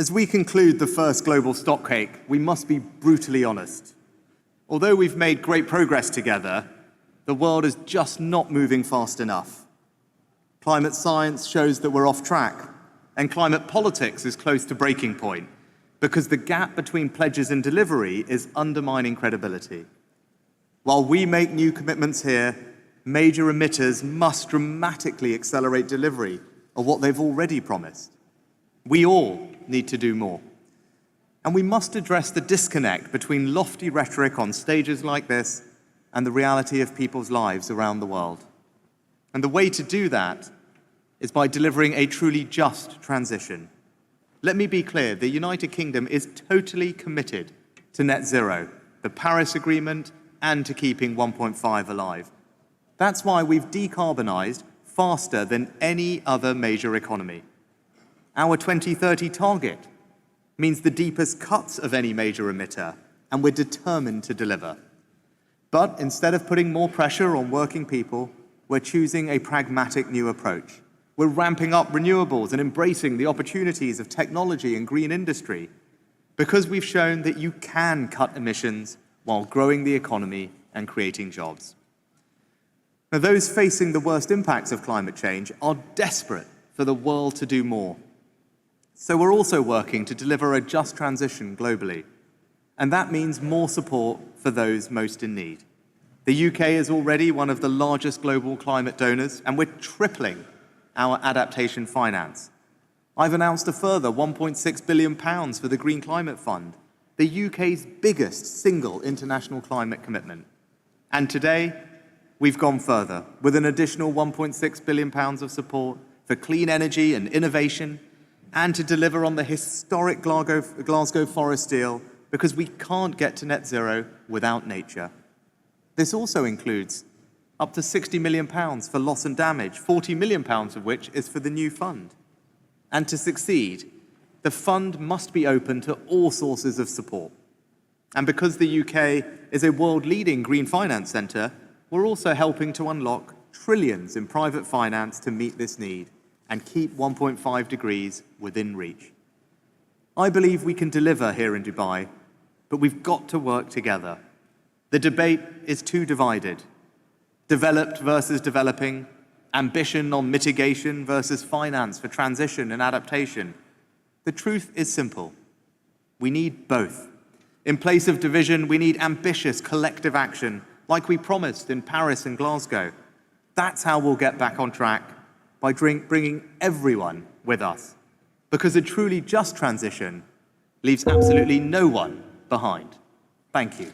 As we conclude the first global stocktake, we must be brutally honest. Although we've made great progress together, the world is just not moving fast enough. Climate science shows that we're off track, and climate politics is close to breaking point, because the gap between pledges and delivery is undermining credibility. While we make new commitments here, major emitters must dramatically accelerate delivery of what they've already promised. We all need to do more. And we must address the disconnect between lofty rhetoric on stages like this and the reality of people's lives around the world. And the way to do that is by delivering a truly just transition. Let me be clear, the United Kingdom is totally committed to net zero, the Paris Agreement, and to keeping 1.5 alive. That's why we've decarbonized faster than any other major economy. Our 2030 target means the deepest cuts of any major emitter, and we're determined to deliver. But instead of putting more pressure on working people, we're choosing a pragmatic new approach. We're ramping up renewables and embracing the opportunities of technology and green industry, because we've shown that you can cut emissions while growing the economy and creating jobs. Now, those facing the worst impacts of climate change are desperate for the world to do more. So we're also working to deliver a just transition globally, and that means more support for those most in need. The UK is already one of the largest global climate donors, and we're tripling our adaptation finance. I've announced a further £1.6 billion for the Green Climate Fund, the UK's biggest single international climate commitment. And today, we've gone further with an additional £1.6 billion of support for clean energy and innovation, and to deliver on the historic Glasgow Forest deal, because we can't get to net zero without nature. This also includes up to £60 million for loss and damage, £40 million of which is for the new fund. And to succeed, the fund must be open to all sources of support. And because the UK is a world-leading green finance centre, we're also helping to unlock trillions in private finance to meet this need and keep 1.5 degrees within reach. I believe we can deliver here in Dubai, but we've got to work together. The debate is too divided. Developed versus developing, ambition on mitigation versus finance for transition and adaptation. The truth is simple. We need both. In place of division, we need ambitious collective action, like we promised in Paris and Glasgow. That's how we'll get back on track, by bringing everyone with us. Because a truly just transition leaves absolutely no one behind. Thank you.